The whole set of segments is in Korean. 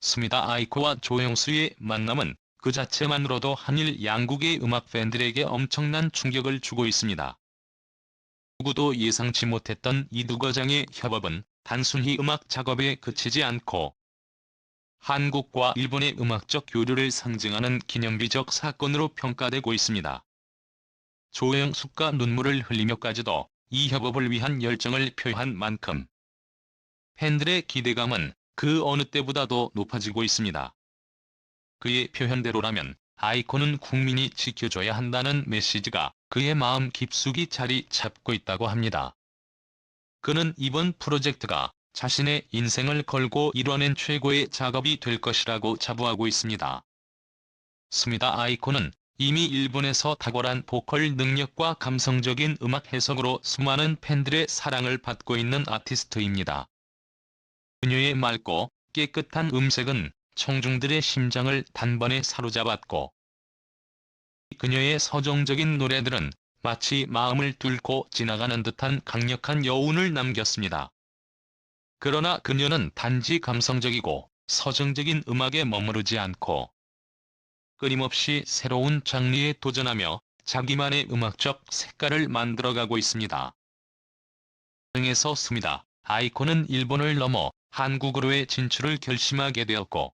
스미다 아이코와 조영수의 만남은 그 자체만으로도 한일 양국의 음악 팬들에게 엄청난 충격을 주고 있습니다. 누구도 예상치 못했던 이 두 거장의 협업은 단순히 음악 작업에 그치지 않고 한국과 일본의 음악적 교류를 상징하는 기념비적 사건으로 평가되고 있습니다. 조영숙과 눈물을 흘리며까지도 이 협업을 위한 열정을 표한 만큼 팬들의 기대감은 그 어느 때보다도 높아지고 있습니다. 그의 표현대로라면 아이콘은 국민이 지켜줘야 한다는 메시지가 그의 마음 깊숙이 자리 잡고 있다고 합니다. 그는 이번 프로젝트가 자신의 인생을 걸고 이뤄낸 최고의 작업이 될 것이라고 자부하고 있습니다. 스미다 아이콘은 이미 일본에서 탁월한 보컬 능력과 감성적인 음악 해석으로 수많은 팬들의 사랑을 받고 있는 아티스트입니다. 그녀의 맑고 깨끗한 음색은 청중들의 심장을 단번에 사로잡았고, 그녀의 서정적인 노래들은 마치 마음을 뚫고 지나가는 듯한 강력한 여운을 남겼습니다. 그러나 그녀는 단지 감성적이고 서정적인 음악에 머무르지 않고 끊임없이 새로운 장르에 도전하며 자기만의 음악적 색깔을 만들어가고 있습니다. 등에서 스미다 아이콘은 일본을 넘어 한국으로의 진출을 결심하게 되었고,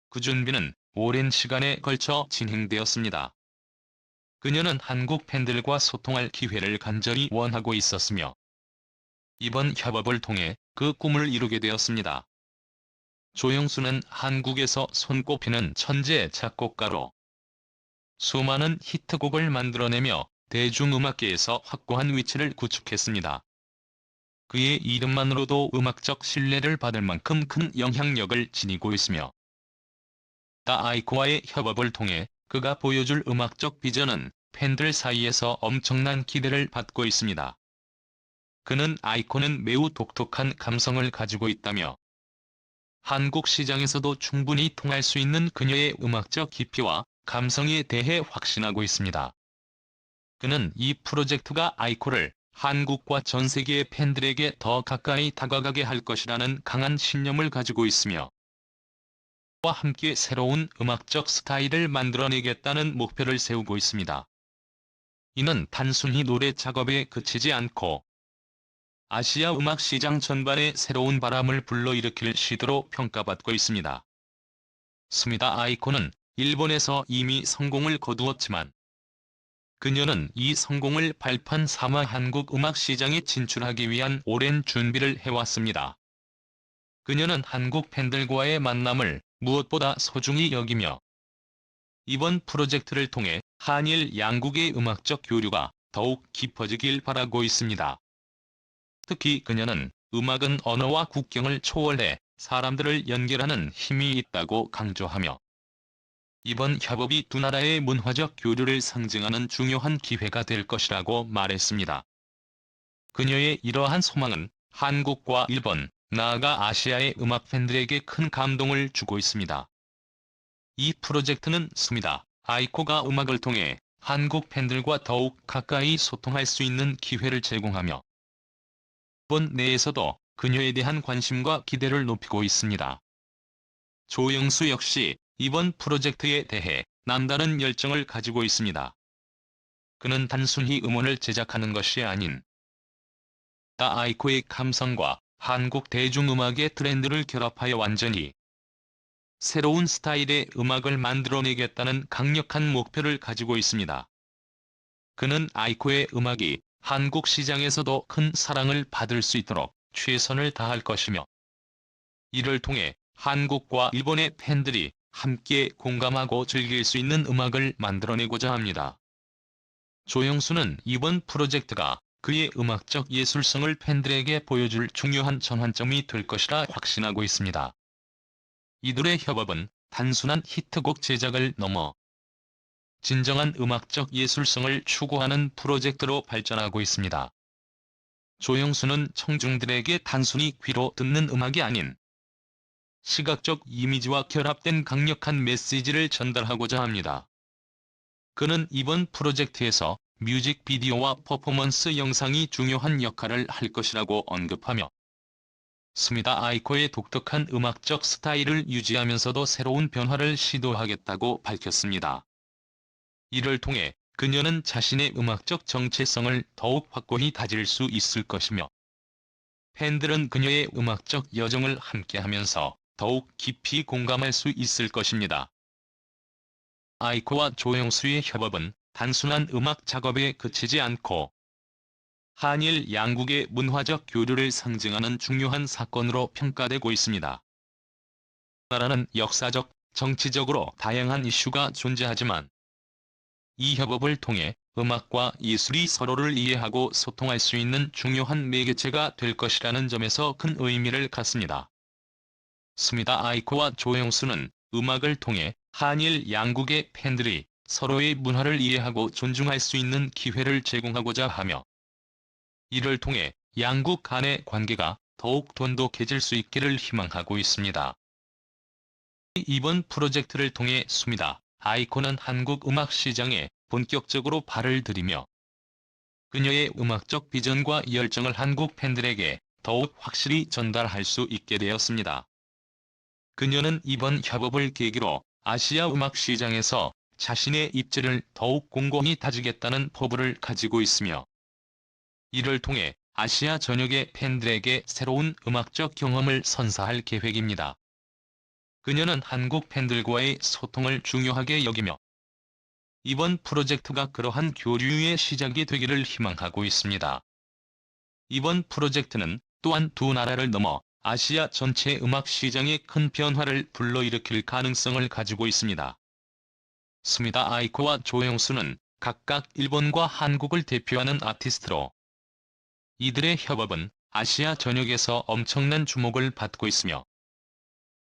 그 준비는 오랜 시간에 걸쳐 진행되었습니다. 그녀는 한국 팬들과 소통할 기회를 간절히 원하고 있었으며, 이번 협업을 통해 그 꿈을 이루게 되었습니다. 조영수는 한국에서 손꼽히는 천재 작곡가로 수많은 히트곡을 만들어내며 대중음악계에서 확고한 위치를 구축했습니다. 그의 이름만으로도 음악적 신뢰를 받을 만큼 큰 영향력을 지니고 있으며, 아이코와의 협업을 통해 그가 보여줄 음악적 비전은 팬들 사이에서 엄청난 기대를 받고 있습니다. 그는 아이콘은 매우 독특한 감성을 가지고 있다며 한국 시장에서도 충분히 통할 수 있는 그녀의 음악적 깊이와 감성에 대해 확신하고 있습니다. 그는 이 프로젝트가 아이코를 한국과 전 세계의 팬들에게 더 가까이 다가가게 할 것이라는 강한 신념을 가지고 있으며, 와 함께 새로운 음악적 스타일을 만들어내겠다는 목표를 세우고 있습니다. 이는 단순히 노래 작업에 그치지 않고 아시아 음악 시장 전반에 새로운 바람을 불러일으킬 시도로 평가받고 있습니다. 스미다 아이콘은 일본에서 이미 성공을 거두었지만, 그녀는 이 성공을 발판 삼아 한국 음악 시장에 진출하기 위한 오랜 준비를 해왔습니다. 그녀는 한국 팬들과의 만남을 무엇보다 소중히 여기며, 이번 프로젝트를 통해 한일 양국의 음악적 교류가 더욱 깊어지길 바라고 있습니다. 특히 그녀는 음악은 언어와 국경을 초월해 사람들을 연결하는 힘이 있다고 강조하며, 이번 협업이 두 나라의 문화적 교류를 상징하는 중요한 기회가 될 것이라고 말했습니다. 그녀의 이러한 소망은 한국과 일본, 나아가 아시아의 음악 팬들에게 큰 감동을 주고 있습니다. 이 프로젝트는 스미다 아이코가 음악을 통해 한국 팬들과 더욱 가까이 소통할 수 있는 기회를 제공하며, 일본 내에서도 그녀에 대한 관심과 기대를 높이고 있습니다. 조영수 역시 이번 프로젝트에 대해 남다른 열정을 가지고 있습니다. 그는 단순히 음원을 제작하는 것이 아닌 아이코의 감성과 한국 대중음악의 트렌드를 결합하여 완전히 새로운 스타일의 음악을 만들어내겠다는 강력한 목표를 가지고 있습니다. 그는 아이코의 음악이 한국 시장에서도 큰 사랑을 받을 수 있도록 최선을 다할 것이며, 이를 통해 한국과 일본의 팬들이 함께 공감하고 즐길 수 있는 음악을 만들어내고자 합니다. 조영수는 이번 프로젝트가 그의 음악적 예술성을 팬들에게 보여줄 중요한 전환점이 될 것이라 확신하고 있습니다. 이들의 협업은 단순한 히트곡 제작을 넘어 진정한 음악적 예술성을 추구하는 프로젝트로 발전하고 있습니다. 조영수는 청중들에게 단순히 귀로 듣는 음악이 아닌 시각적 이미지와 결합된 강력한 메시지를 전달하고자 합니다. 그는 이번 프로젝트에서 뮤직비디오와 퍼포먼스 영상이 중요한 역할을 할 것이라고 언급하며, 스미다 아이코의 독특한 음악적 스타일을 유지하면서도 새로운 변화를 시도하겠다고 밝혔습니다. 이를 통해 그녀는 자신의 음악적 정체성을 더욱 확고히 다질 수 있을 것이며, 팬들은 그녀의 음악적 여정을 함께하면서 더욱 깊이 공감할 수 있을 것입니다. 아이코와 조영수의 협업은 단순한 음악 작업에 그치지 않고 한일 양국의 문화적 교류를 상징하는 중요한 사건으로 평가되고 있습니다. 나라는 역사적, 정치적으로 다양한 이슈가 존재하지만 이 협업을 통해 음악과 예술이 서로를 이해하고 소통할 수 있는 중요한 매개체가 될 것이라는 점에서 큰 의미를 갖습니다. 스미다 아이코와 조영수는 음악을 통해 한일 양국의 팬들이 서로의 문화를 이해하고 존중할 수 있는 기회를 제공하고자 하며, 이를 통해 양국 간의 관계가 더욱 돈독해질 수 있기를 희망하고 있습니다. 이번 프로젝트를 통해 스미다 아이코는 한국 음악 시장에 본격적으로 발을 들이며 그녀의 음악적 비전과 열정을 한국 팬들에게 더욱 확실히 전달할 수 있게 되었습니다. 그녀는 이번 협업을 계기로 아시아 음악 시장에서 자신의 입지를 더욱 공고히 다지겠다는 포부를 가지고 있으며, 이를 통해 아시아 전역의 팬들에게 새로운 음악적 경험을 선사할 계획입니다. 그녀는 한국 팬들과의 소통을 중요하게 여기며 이번 프로젝트가 그러한 교류의 시작이 되기를 희망하고 있습니다. 이번 프로젝트는 또한 두 나라를 넘어 아시아 전체 음악 시장에 큰 변화를 불러일으킬 가능성을 가지고 있습니다. 스미다 아이코와 조영수는 각각 일본과 한국을 대표하는 아티스트로 이들의 협업은 아시아 전역에서 엄청난 주목을 받고 있으며,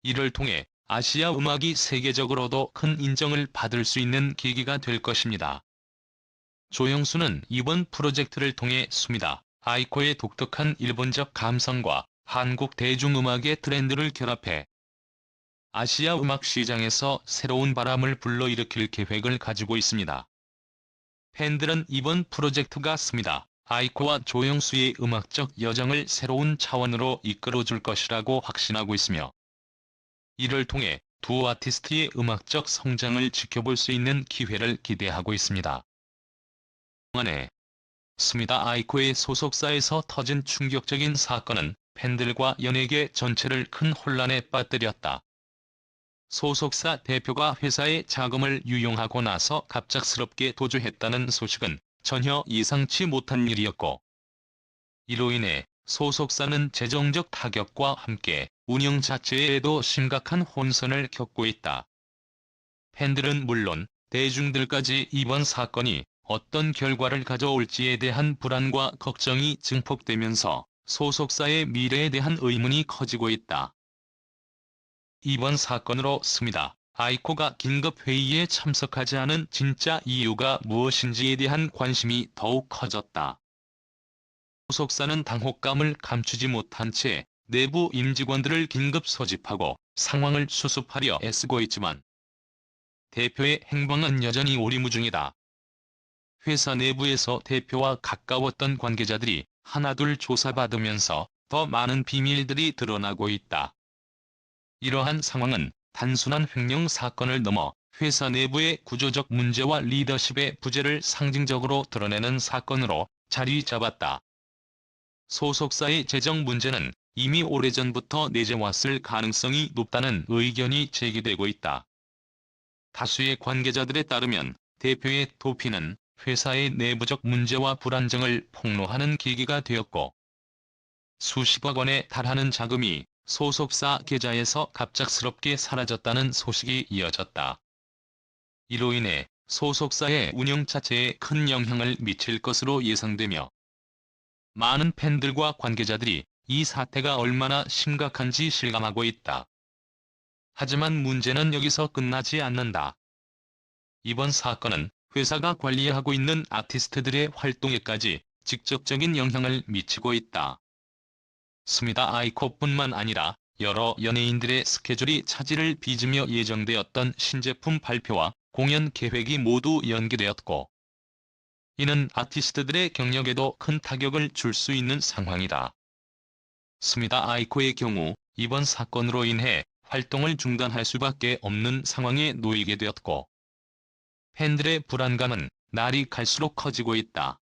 이를 통해 아시아 음악이 세계적으로도 큰 인정을 받을 수 있는 계기가 될 것입니다. 조영수는 이번 프로젝트를 통해 스미다 아이코의 독특한 일본적 감성과 한국 대중음악의 트렌드를 결합해 아시아 음악 시장에서 새로운 바람을 불러일으킬 계획을 가지고 있습니다. 팬들은 이번 프로젝트가 스미다 아이코와 조영수의 음악적 여정을 새로운 차원으로 이끌어줄 것이라고 확신하고 있으며, 이를 통해 두 아티스트의 음악적 성장을 지켜볼 수 있는 기회를 기대하고 있습니다. 그동안에 스미다 아이코의 소속사에서 터진 충격적인 사건은 팬들과 연예계 전체를 큰 혼란에 빠뜨렸다. 소속사 대표가 회사의 자금을 유용하고 나서 갑작스럽게 도주했다는 소식은 전혀 예상치 못한 일이었고, 이로 인해 소속사는 재정적 타격과 함께 운영 자체에도 심각한 혼선을 겪고 있다. 팬들은 물론 대중들까지 이번 사건이 어떤 결과를 가져올지에 대한 불안과 걱정이 증폭되면서 소속사의 미래에 대한 의문이 커지고 있다. 이번 사건으로 스미다 아이코가 긴급회의에 참석하지 않은 진짜 이유가 무엇인지에 대한 관심이 더욱 커졌다. 소속사는 당혹감을 감추지 못한 채 내부 임직원들을 긴급 소집하고 상황을 수습하려 애쓰고 있지만 대표의 행방은 여전히 오리무중이다. 회사 내부에서 대표와 가까웠던 관계자들이 하나둘 조사받으면서 더 많은 비밀들이 드러나고 있다. 이러한 상황은 단순한 횡령 사건을 넘어 회사 내부의 구조적 문제와 리더십의 부재를 상징적으로 드러내는 사건으로 자리 잡았다. 소속사의 재정 문제는 이미 오래전부터 내재왔을 가능성이 높다는 의견이 제기되고 있다. 다수의 관계자들에 따르면 대표의 도피는 회사의 내부적 문제와 불안정을 폭로하는 계기가 되었고, 수십억 원에 달하는 자금이 소속사 계좌에서 갑작스럽게 사라졌다는 소식이 이어졌다. 이로 인해 소속사의 운영 자체에 큰 영향을 미칠 것으로 예상되며, 많은 팬들과 관계자들이 이 사태가 얼마나 심각한지 실감하고 있다. 하지만 문제는 여기서 끝나지 않는다. 이번 사건은 회사가 관리하고 있는 아티스트들의 활동에까지 직접적인 영향을 미치고 있다. 스미다 아이코뿐만 아니라 여러 연예인들의 스케줄이 차질을 빚으며 예정되었던 신제품 발표와 공연 계획이 모두 연기되었고, 이는 아티스트들의 경력에도 큰 타격을 줄 수 있는 상황이다. 스미다 아이코의 경우 이번 사건으로 인해 활동을 중단할 수밖에 없는 상황에 놓이게 되었고, 팬들의 불안감은 날이 갈수록 커지고 있다.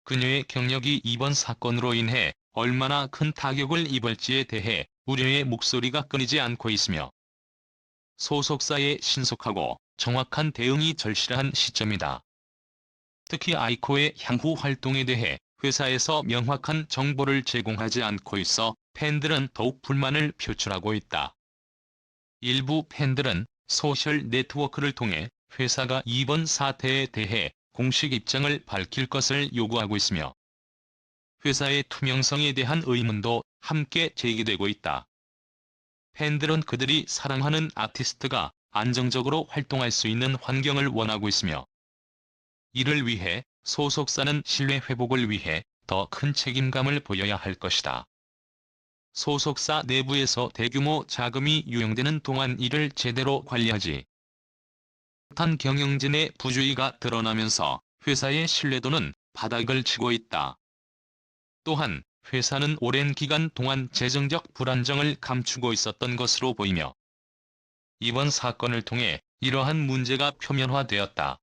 그녀의 경력이 이번 사건으로 인해 얼마나 큰 타격을 입을지에 대해 우려의 목소리가 끊이지 않고 있으며, 소속사의 신속하고 정확한 대응이 절실한 시점이다. 특히 아이코의 향후 활동에 대해 회사에서 명확한 정보를 제공하지 않고 있어 팬들은 더욱 불만을 표출하고 있다. 일부 팬들은 소셜 네트워크를 통해 회사가 이번 사태에 대해 공식 입장을 밝힐 것을 요구하고 있으며, 회사의 투명성에 대한 의문도 함께 제기되고 있다. 팬들은 그들이 사랑하는 아티스트가 안정적으로 활동할 수 있는 환경을 원하고 있으며, 이를 위해 소속사는 신뢰 회복을 위해 더 큰 책임감을 보여야 할 것이다. 소속사 내부에서 대규모 자금이 유용되는 동안 이를 제대로 관리하지 못한 경영진의 부주의가 드러나면서 회사의 신뢰도는 바닥을 치고 있다. 또한 회사는 오랜 기간 동안 재정적 불안정을 감추고 있었던 것으로 보이며, 이번 사건을 통해 이러한 문제가 표면화되었다.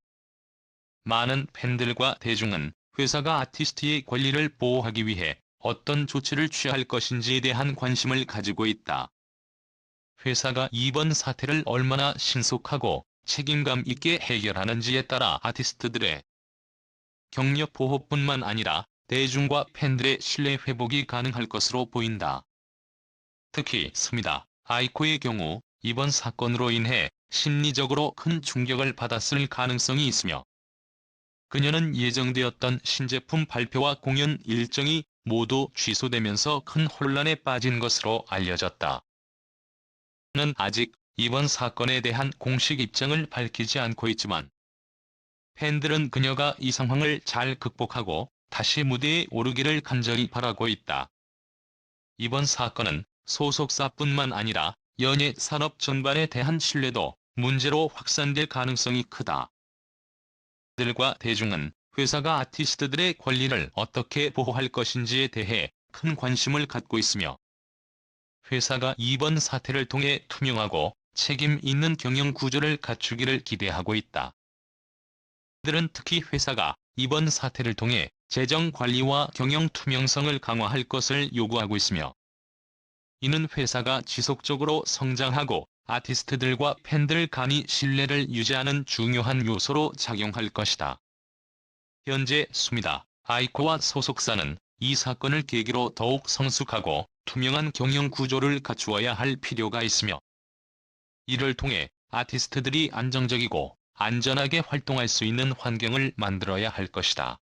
많은 팬들과 대중은 회사가 아티스트의 권리를 보호하기 위해 어떤 조치를 취할 것인지에 대한 관심을 가지고 있다. 회사가 이번 사태를 얼마나 신속하고 책임감 있게 해결하는지에 따라 아티스트들의 경력 보호뿐만 아니라 대중과 팬들의 신뢰 회복이 가능할 것으로 보인다. 특히 스미다 아이코의 경우 이번 사건으로 인해 심리적으로 큰 충격을 받았을 가능성이 있으며, 그녀는 예정되었던 신제품 발표와 공연 일정이 모두 취소되면서 큰 혼란에 빠진 것으로 알려졌다. 그는 아직 이번 사건에 대한 공식 입장을 밝히지 않고 있지만, 팬들은 그녀가 이 상황을 잘 극복하고 다시 무대에 오르기를 간절히 바라고 있다. 이번 사건은 소속사뿐만 아니라 연예 산업 전반에 대한 신뢰도 문제로 확산될 가능성이 크다. 팬들과 대중은 회사가 아티스트들의 권리를 어떻게 보호할 것인지에 대해 큰 관심을 갖고 있으며, 회사가 이번 사태를 통해 투명하고 책임 있는 경영 구조를 갖추기를 기대하고 있다. 팬들은 특히 회사가 이번 사태를 통해 재정 관리와 경영 투명성을 강화할 것을 요구하고 있으며, 이는 회사가 지속적으로 성장하고 아티스트들과 팬들 간의 신뢰를 유지하는 중요한 요소로 작용할 것이다. 현재 스미다 아이코와 소속사는 이 사건을 계기로 더욱 성숙하고 투명한 경영 구조를 갖추어야 할 필요가 있으며, 이를 통해 아티스트들이 안정적이고 안전하게 활동할 수 있는 환경을 만들어야 할 것이다.